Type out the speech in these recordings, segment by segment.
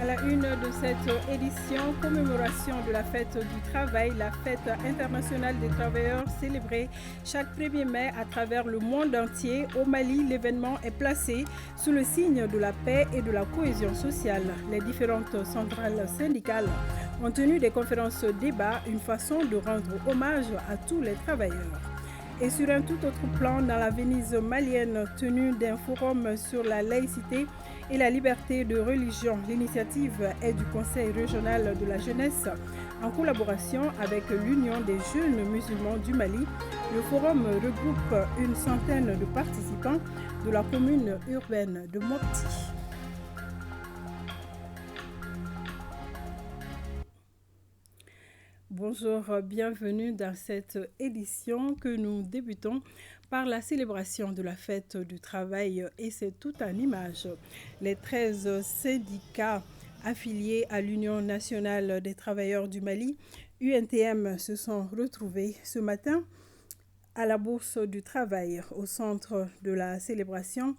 À la une de cette édition, commémoration de la fête du travail, la fête internationale des travailleurs célébrée chaque 1er mai à travers le monde entier. Au Mali, l'événement est placé sous le signe de la paix et de la cohésion sociale. Les différentes centrales syndicales ont tenu des conférences débats, une façon de rendre hommage à tous les travailleurs. Et sur un tout autre plan, dans la Venise malienne, tenue d'un forum sur la laïcité et la liberté de religion. L'initiative est du Conseil régional de la jeunesse en collaboration avec l'Union des jeunes musulmans du Mali. Le forum regroupe une centaine de participants de la commune urbaine de Mopti. Bonjour, bienvenue dans cette édition que nous débutons par la célébration de la fête du travail et c'est tout en image. Les 13 syndicats affiliés à l'Union nationale des travailleurs du Mali, UNTM, se sont retrouvés ce matin à la Bourse du travail. Au centre de la célébration,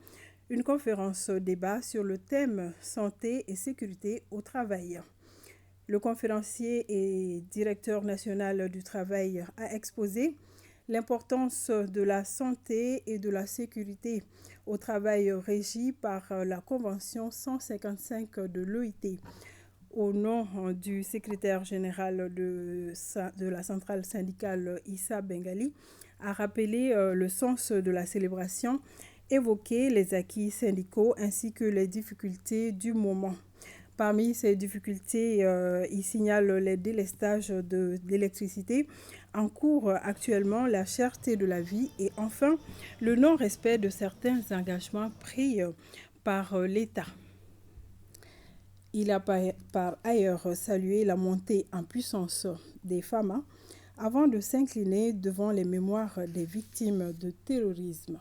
une conférence débat sur le thème santé et sécurité au travail. Le conférencier et directeur national du travail a exposé l'importance de la santé et de la sécurité au travail régie par la Convention 155 de l'OIT. Au nom du secrétaire général de la centrale syndicale Issa Bengali, a rappelé le sens de la célébration, évoqué les acquis syndicaux ainsi que les difficultés du moment. Parmi ces difficultés, il signale les délestages d'électricité en cours actuellement, la cherté de la vie et enfin le non-respect de certains engagements pris par l'État. Il a par ailleurs salué la montée en puissance des FAMA avant de s'incliner devant les mémoires des victimes de terrorisme.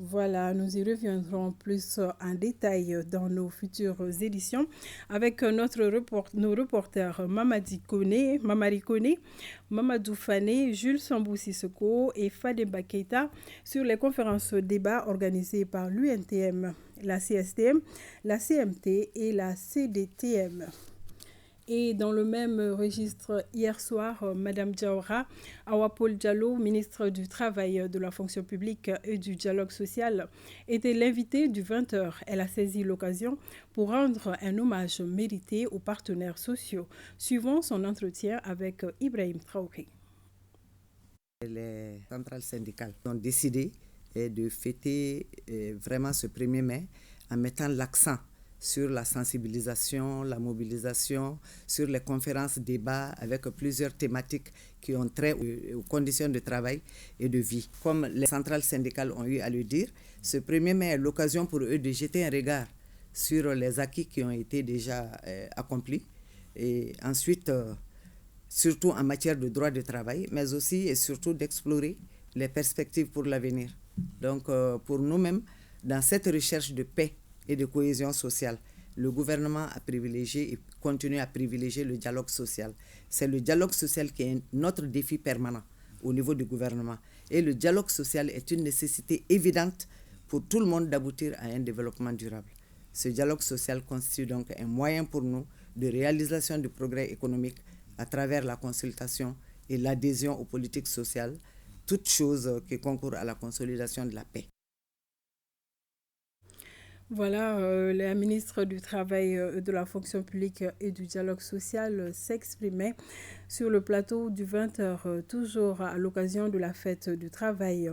Voilà, nous y reviendrons plus en détail dans nos futures éditions avec nos reporters Mamadi Kone, Mamadou Fane, Jules Sambou-Sissoko et Fademba Keita sur les conférences débats organisées par l'UNTM, la CSTM, la CMT et la CDTM. Et dans le même registre, hier soir, Mme Diawara Awapol Diallo, ministre du Travail, de la fonction publique et du dialogue social, était l'invitée du 20h. Elle a saisi l'occasion pour rendre un hommage mérité aux partenaires sociaux. Suivons son entretien avec Ibrahim Traoré. Les centrales syndicales ont décidé de fêter vraiment ce 1er mai en mettant l'accent sur la sensibilisation, la mobilisation, sur les conférences, débats avec plusieurs thématiques qui ont trait aux conditions de travail et de vie. Comme les centrales syndicales ont eu à le dire, ce 1er mai est l'occasion pour eux de jeter un regard sur les acquis qui ont été déjà accomplis et ensuite, surtout en matière de droit de travail, mais aussi et surtout d'explorer les perspectives pour l'avenir. Donc, pour nous-mêmes, dans cette recherche de paix et de cohésion sociale, le gouvernement a privilégié et continue à privilégier le dialogue social. C'est le dialogue social qui est notre défi permanent au niveau du gouvernement. Et le dialogue social est une nécessité évidente pour tout le monde d'aboutir à un développement durable. Ce dialogue social constitue donc un moyen pour nous de réalisation du progrès économique à travers la consultation et l'adhésion aux politiques sociales, toutes choses qui concourent à la consolidation de la paix. Voilà, la ministre du Travail, de la fonction publique et du dialogue social s'exprimait sur le plateau du 20h, toujours à l'occasion de la fête du travail.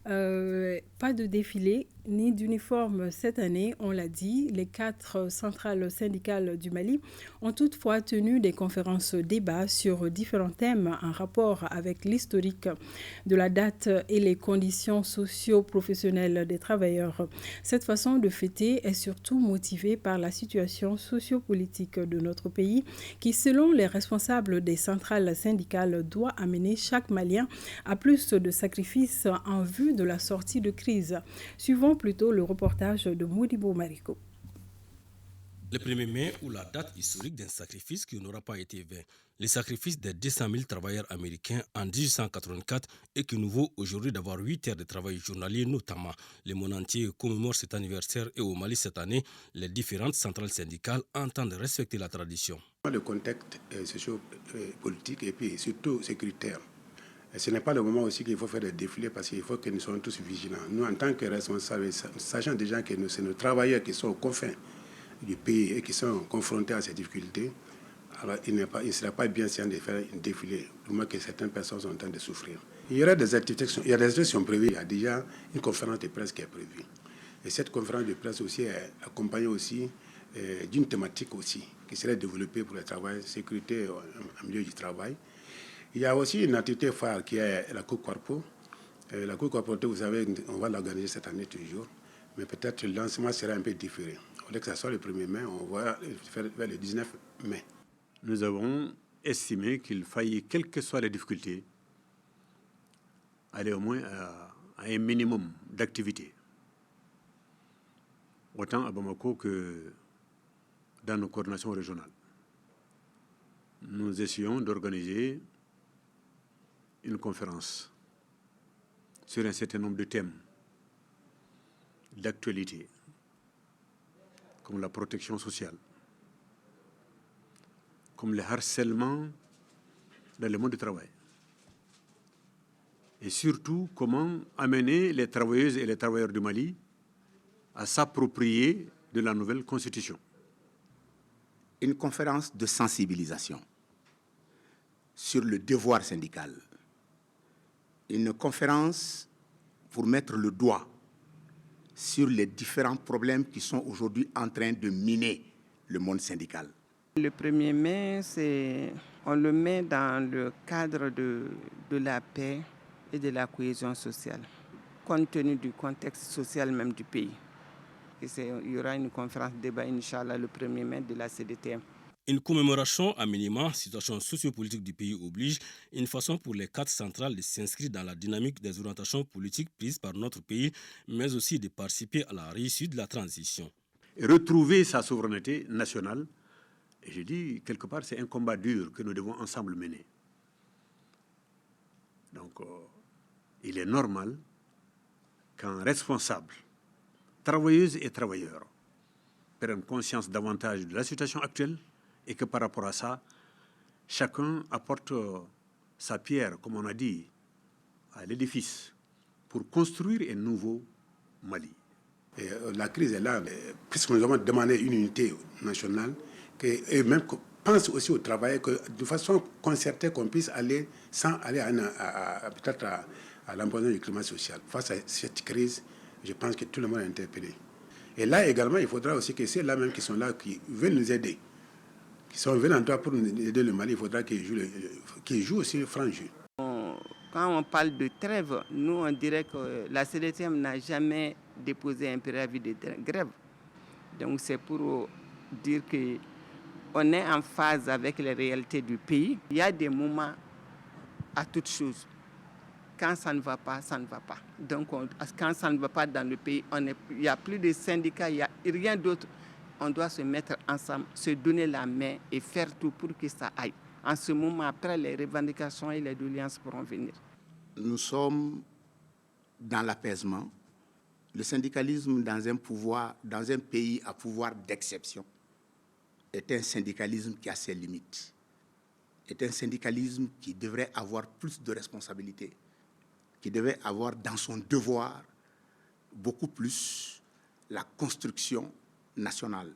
Pas de défilé ni d'uniforme cette année, on l'a dit. Les 4 centrales syndicales du Mali ont toutefois tenu des conférences débats sur différents thèmes en rapport avec l'historique de la date et les conditions socio-professionnelles des travailleurs. Cette façon de fêter est surtout motivée par la situation socio-politique de notre pays qui, selon les responsables des centrales syndicales, doit amener chaque Malien à plus de sacrifices en vue de la sortie de crise. Suivons plutôt le reportage de Modibo Mariko. Le 1er mai ou la date historique d'un sacrifice qui n'aura pas été vain. Le sacrifice des 200 000 travailleurs américains en 1884 et qui nous vaut aujourd'hui d'avoir 8 heures de travail journalier notamment. Le monde entier commémore cet anniversaire et au Mali cette année, les différentes centrales syndicales entendent respecter la tradition. Le contexte socio-politique et puis surtout sécuritaire. Ce n'est pas le moment aussi qu'il faut faire des défilés parce qu'il faut que nous soyons tous vigilants. Nous, en tant que responsables, sachant déjà que c'est nos travailleurs qui sont aux confins du pays et qui sont confrontés à ces difficultés, alors il ne sera pas bien de faire un défilé, du moins que certaines personnes sont en train de souffrir. Il y aura des activités, il y a des activités qui sont prévues. Il y a déjà une conférence de presse qui est prévue. Et cette conférence de presse aussi est accompagnée aussi d'une thématique aussi qui serait développée pour le travail, sécurité en milieu du travail. Il y a aussi une activité phare qui est la Coupe Corpo. La Coupe Corpo, vous savez, on va l'organiser cette année toujours, mais peut-être le lancement sera un peu différé. Au lieu que ce soit le 1er mai, on va le faire vers le 19 mai. Nous avons estimé qu'il fallait, quelles que soient les difficultés, aller au moins à un minimum d'activité. Autant à Bamako que dans nos coordinations régionales. Nous essayons d'organiser une conférence sur un certain nombre de thèmes d'actualité, comme la protection sociale, comme le harcèlement dans le monde du travail, et surtout comment amener les travailleuses et les travailleurs du Mali à s'approprier de la nouvelle constitution. Une conférence de sensibilisation sur le devoir syndical. Une conférence pour mettre le doigt sur les différents problèmes qui sont aujourd'hui en train de miner le monde syndical. Le 1er mai, on le met dans le cadre de la paix et de la cohésion sociale, compte tenu du contexte social même du pays. Il y aura une conférence débat, Inch'Allah, le 1er mai de la CDTM. Une commémoration à minima, situation sociopolitique du pays oblige, une façon pour les 4 centrales de s'inscrire dans la dynamique des orientations politiques prises par notre pays, mais aussi de participer à la réussite de la transition. Et retrouver sa souveraineté nationale, et je dis, quelque part, c'est un combat dur que nous devons ensemble mener. Donc, il est normal qu'un responsable, travailleuses et travailleurs, prennent conscience davantage de la situation actuelle et que par rapport à ça, chacun apporte sa pierre, comme on a dit, à l'édifice pour construire un nouveau Mali. Et la crise est là, puisque nous avons demandé une unité nationale, et même pense aussi au travail, que de façon concertée, qu'on puisse aller sans aller peut-être à l'empoisonnement du climat social. Face à cette crise, je pense que tout le monde est interpellé. Et là également, il faudra aussi que ceux-là même qui sont là, qui veulent nous aider, qui sont venus en droit pour nous aider le Mali, il faudra qu'ils jouent aussi le franc jeu. Quand on parle de trêve, nous on dirait que la CDTM n'a jamais déposé un préavis de grève. Donc c'est pour dire qu'on est en phase avec les réalités du pays. Il y a des moments à toutes choses. Quand ça ne va pas, ça ne va pas. Donc quand ça ne va pas dans le pays, il n'y a plus de syndicats, il n'y a rien d'autre. On doit se mettre ensemble, se donner la main et faire tout pour que ça aille. En ce moment, après, les revendications et les doléances pourront venir. Nous sommes dans l'apaisement. Le syndicalisme dans un pays à pouvoir d'exception est un syndicalisme qui a ses limites. Est un syndicalisme qui devrait avoir plus de responsabilités, qui devait avoir dans son devoir beaucoup plus la construction nationale.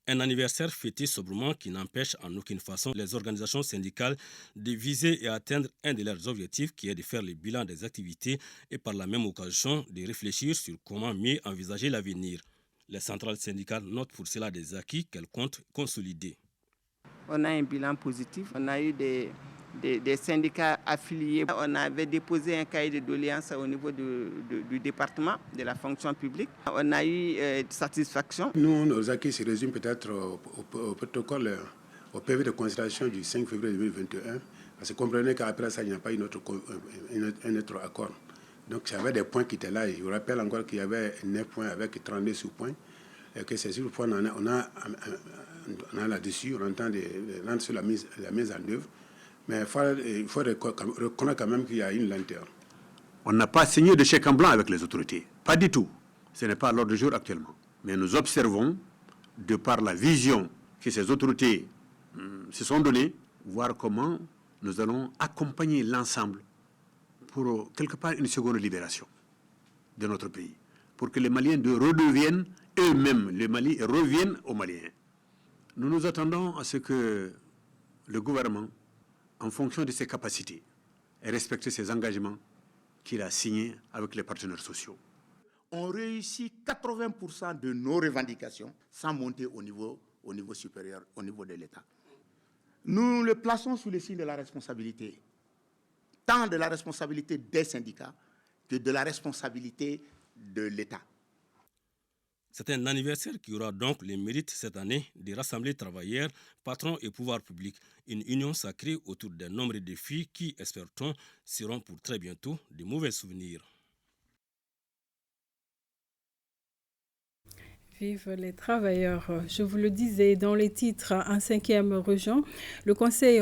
Un anniversaire fêté sobrement qui n'empêche en aucune façon les organisations syndicales de viser et atteindre un de leurs objectifs qui est de faire le bilan des activités et par la même occasion de réfléchir sur comment mieux envisager l'avenir. Les centrales syndicales notent pour cela des acquis qu'elles comptent consolider. On a un bilan positif, on a eu des syndicats affiliés. On avait déposé un cahier de doléances au niveau du département de la fonction publique. On a eu satisfaction. Nous, nos acquis se résument peut-être au protocole, au PV de considération du 5 février 2021. Parce que comprenez qu'après ça, il n'y a pas un autre accord. Donc, il y avait des points qui étaient là. Je vous rappelle encore qu'il y avait 9 points avec 32 sous-points. Et que c'est sur le point on a là-dessus, on entend rendre sur la mise en œuvre. Mais il faut reconnaître quand même qu'il y a une lenteur. On n'a pas signé de chèque en blanc avec les autorités. Pas du tout. Ce n'est pas à l'ordre du jour actuellement. Mais nous observons, de par la vision que ces autorités se sont données, voir comment nous allons accompagner l'ensemble pour quelque part une seconde libération de notre pays. Pour que les Maliens redeviennent eux-mêmes, le Mali revienne aux Maliens. Nous nous attendons à ce que le gouvernement, en fonction de ses capacités, ait respecté ses engagements qu'il a signés avec les partenaires sociaux. On réussit 80% de nos revendications sans monter au niveau supérieur, au niveau de l'État. Nous le plaçons sous le signe de la responsabilité, tant de la responsabilité des syndicats que de la responsabilité de l'État. C'est un anniversaire qui aura donc le mérite cette année de rassembler travailleurs, patrons et pouvoirs publics. Une union sacrée autour d'un nombre de défis qui, espère-t-on, seront pour très bientôt de mauvais souvenirs. Vive les travailleurs. Je vous le disais dans les titres, en 5e région, le Conseil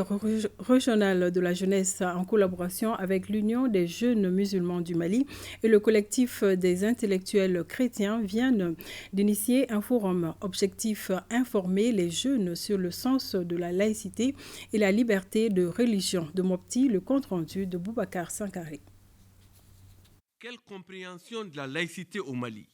régional de la jeunesse en collaboration avec l'Union des jeunes musulmans du Mali et le collectif des intellectuels chrétiens viennent d'initier un forum. Objectif, informer les jeunes sur le sens de la laïcité et la liberté de religion. De Mopti, le compte-rendu de Boubacar Sankari. Quelle compréhension de la laïcité au Mali?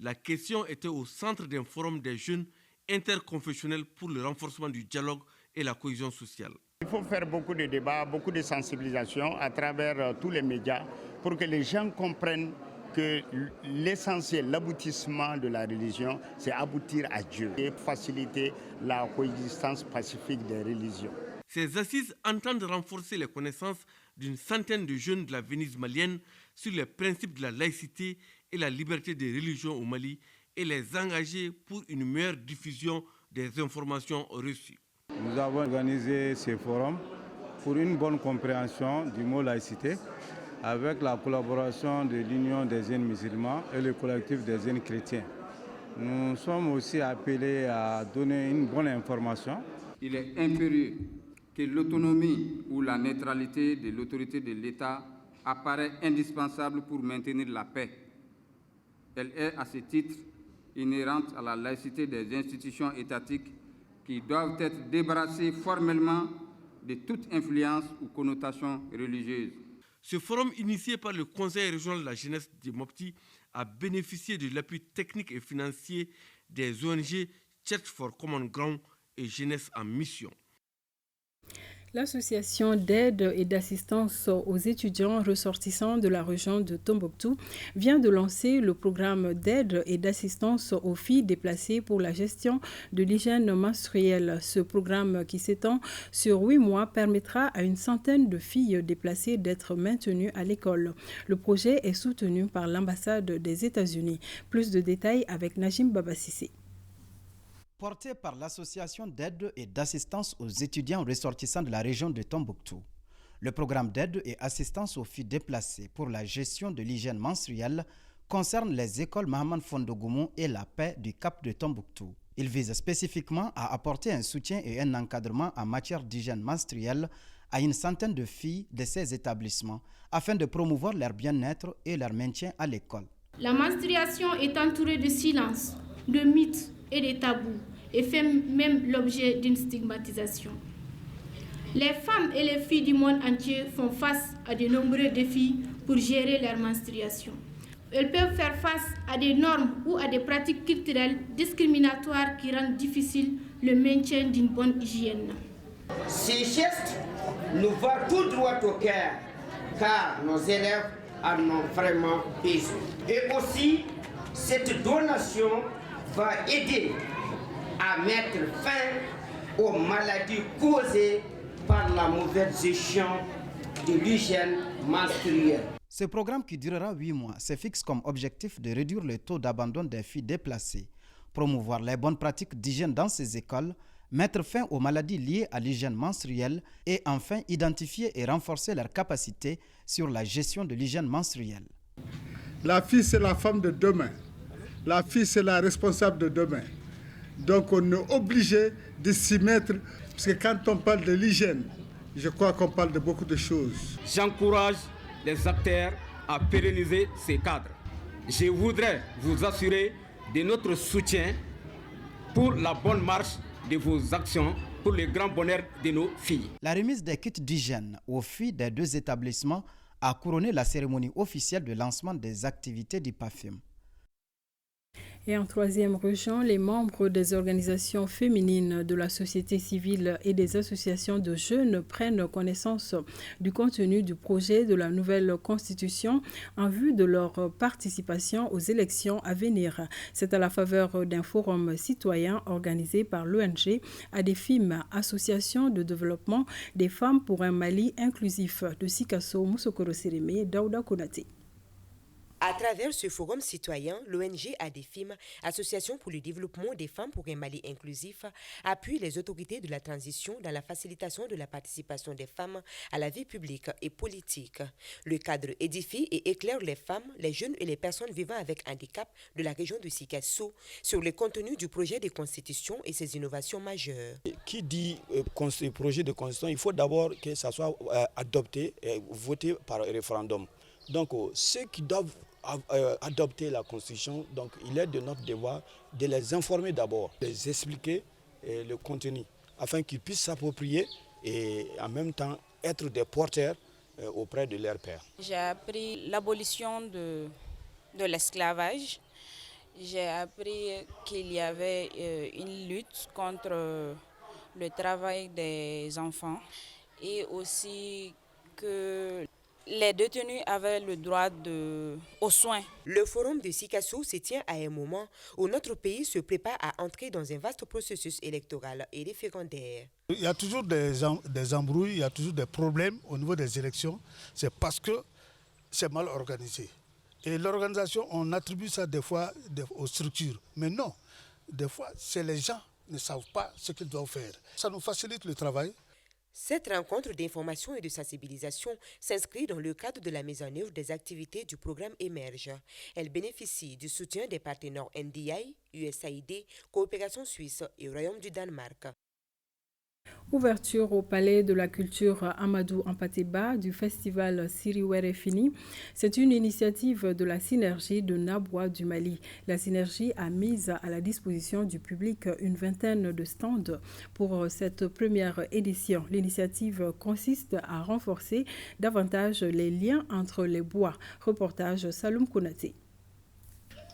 La question était au centre d'un forum des jeunes interconfessionnels pour le renforcement du dialogue et la cohésion sociale. Il faut faire beaucoup de débats, beaucoup de sensibilisation à travers tous les médias pour que les gens comprennent que l'essentiel, l'aboutissement de la religion, c'est aboutir à Dieu et faciliter la coexistence pacifique des religions. Ces assises entendent renforcer les connaissances d'une centaine de jeunes de la Venise malienne sur les principes de la laïcité et la liberté des religions au Mali et les engager pour une meilleure diffusion des informations reçues. Nous avons organisé ce forum pour une bonne compréhension du mot laïcité avec la collaboration de l'Union des jeunes musulmans et le collectif des jeunes chrétiens. Nous sommes aussi appelés à donner une bonne information. Il est impérieux que l'autonomie ou la neutralité de l'autorité de l'État apparaît indispensable pour maintenir la paix. Elle est, à ce titre, inhérente à la laïcité des institutions étatiques qui doivent être débarrassées formellement de toute influence ou connotation religieuse. Ce forum, initié par le Conseil régional de la jeunesse de Mopti, a bénéficié de l'appui technique et financier des ONG Church for Common Ground et Jeunesse en Mission. L'association d'aide et d'assistance aux étudiants ressortissants de la région de Tombouctou vient de lancer le programme d'aide et d'assistance aux filles déplacées pour la gestion de l'hygiène menstruelle. Ce programme qui s'étend sur 8 mois permettra à une centaine de filles déplacées d'être maintenues à l'école. Le projet est soutenu par l'ambassade des États-Unis. Plus de détails avec Najim Babassissé. Porté par l'association d'aide et d'assistance aux étudiants ressortissants de la région de Tombouctou. Le programme d'aide et assistance aux filles déplacées pour la gestion de l'hygiène menstruelle concerne les écoles Mahaman Fondogoumou et la paix du Cap de Tombouctou. Il vise spécifiquement à apporter un soutien et un encadrement en matière d'hygiène menstruelle à une centaine de filles de ces établissements afin de promouvoir leur bien-être et leur maintien à l'école. La menstruation est entourée de silence, de mythes et de tabous et fait même l'objet d'une stigmatisation. Les femmes et les filles du monde entier font face à de nombreux défis pour gérer leur menstruation. Elles peuvent faire face à des normes ou à des pratiques culturelles discriminatoires qui rendent difficile le maintien d'une bonne hygiène. Ces gestes nous vont tout droit au cœur, car nos élèves en ont vraiment besoin. Et aussi, cette donation va aider à mettre fin aux maladies causées par la mauvaise gestion de l'hygiène menstruelle. Ce programme qui durera 8 mois se fixe comme objectif de réduire le taux d'abandon des filles déplacées, promouvoir les bonnes pratiques d'hygiène dans ces écoles, mettre fin aux maladies liées à l'hygiène menstruelle et enfin identifier et renforcer leurs capacités sur la gestion de l'hygiène menstruelle. La fille, c'est la femme de demain. La fille, c'est la responsable de demain. Donc on est obligé de s'y mettre, parce que quand on parle de l'hygiène, je crois qu'on parle de beaucoup de choses. J'encourage les acteurs à pérenniser ces cadres. Je voudrais vous assurer de notre soutien pour la bonne marche de vos actions pour le grand bonheur de nos filles. La remise des kits d'hygiène aux filles des 2 établissements a couronné la cérémonie officielle de lancement des activités du PAFEM. Et en 3e région, les membres des organisations féminines de la société civile et des associations de jeunes prennent connaissance du contenu du projet de la nouvelle constitution en vue de leur participation aux élections à venir. C'est à la faveur d'un forum citoyen organisé par l'ONG ADEFIM, Association de développement des femmes pour un Mali inclusif, de Sikasso Moussokoro Sireme, Daouda Konate. À travers ce forum citoyen, l'ONG ADEFIM, Association pour le développement des femmes pour un Mali inclusif, appuie les autorités de la transition dans la facilitation de la participation des femmes à la vie publique et politique. Le cadre édifie et éclaire les femmes, les jeunes et les personnes vivant avec handicap de la région de Sikasso sur le contenu du projet de constitution et ses innovations majeures. Qui dit projet de constitution, il faut d'abord que ça soit adopté et voté par référendum. Donc ceux qui doivent adopter la constitution, donc il est de notre devoir de les informer d'abord, de les expliquer le contenu, afin qu'ils puissent s'approprier et en même temps être des porteurs auprès de leurs pairs. J'ai appris l'abolition de l'esclavage. J'ai appris qu'il y avait une lutte contre le travail des enfants et aussi que les détenus avaient le droit aux soins. Le forum de Sikasso se tient à un moment où notre pays se prépare à entrer dans un vaste processus électoral et référendaire. Il y a toujours des embrouilles, il y a toujours des problèmes au niveau des élections. C'est parce que c'est mal organisé. Et l'organisation, on attribue ça des fois aux structures. Mais non, des fois, c'est les gens qui ne savent pas ce qu'ils doivent faire. Ça nous facilite le travail. Cette rencontre d'information et de sensibilisation s'inscrit dans le cadre de la mise en œuvre des activités du programme Émerge. Elle bénéficie du soutien des partenaires NDI, USAID, Coopération Suisse et Royaume du Danemark. Ouverture au Palais de la Culture Amadou Ampateba du festival Siriwere Fini. C'est une initiative de la Synergie de Nabwa du Mali. La Synergie a mis à la disposition du public une vingtaine de stands pour cette première édition. L'initiative consiste à renforcer davantage les liens entre les bois. Reportage Saloum Konaté.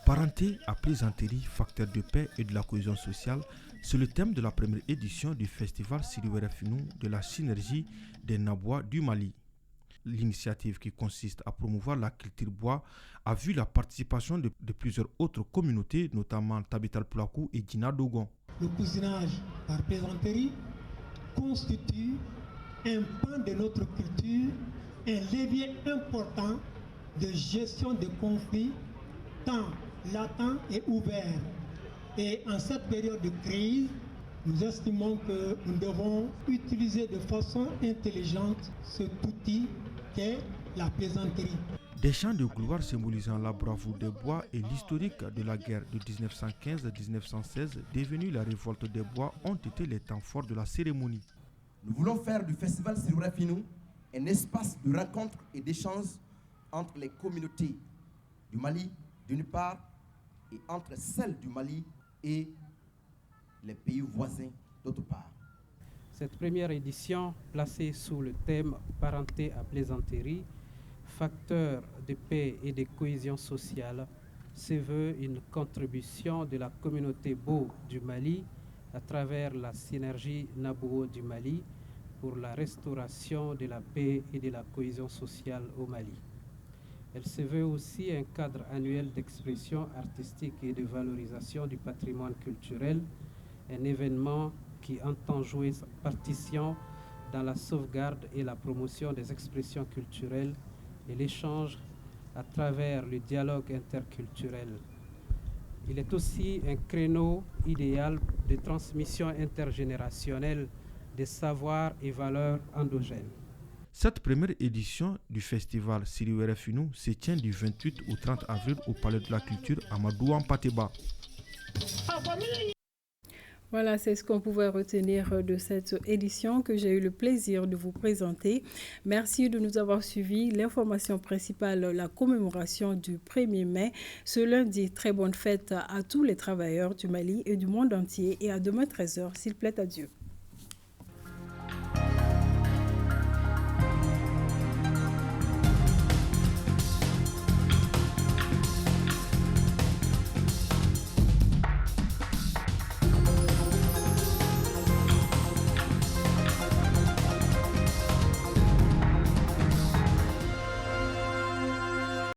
Parenté à plaisanterie, facteur de paix et de la cohésion sociale, c'est le thème de la première édition du festival Siriwere Fini de la Synergie des Nabwa du Mali. L'initiative, qui consiste à promouvoir la culture bois, a vu la participation de plusieurs autres communautés, notamment Tabital Plakou et Dina Dogon. Le cousinage par plaisanterie constitue un pan de notre culture, un levier important de gestion des conflits, tant latents et ouverts. Et en cette période de crise, nous estimons que nous devons utiliser de façon intelligente cet outil qu'est la plaisanterie. Des chants de gloire symbolisant la bravoure des bois et l'historique de la guerre de 1915-1916, devenue la révolte des bois, ont été les temps forts de la cérémonie. Nous voulons faire du festival Siriwere Fini un espace de rencontre et d'échange entre les communautés du Mali, d'une part, et entre celles du Mali et les pays voisins d'autre part. Cette première édition, placée sous le thème Parenté à plaisanterie, facteur de paix et de cohésion sociale, se veut une contribution de la communauté Bo du Mali à travers la synergie Nabwa du Mali pour la restauration de la paix et de la cohésion sociale au Mali. Elle se veut aussi un cadre annuel d'expression artistique et de valorisation du patrimoine culturel, un événement qui entend jouer sa partition dans la sauvegarde et la promotion des expressions culturelles et l'échange à travers le dialogue interculturel. Il est aussi un créneau idéal de transmission intergénérationnelle des savoirs et valeurs endogènes. Cette première édition du festival Siriwere Finu se tient du 28 au 30 avril au Palais de la Culture à Madouan-Pateba. Voilà, c'est ce qu'on pouvait retenir de cette édition que j'ai eu le plaisir de vous présenter. Merci de nous avoir suivis. L'information principale, la commémoration du 1er mai. Ce lundi, très bonne fête à tous les travailleurs du Mali et du monde entier. Et à demain 13h, s'il plaît à Dieu.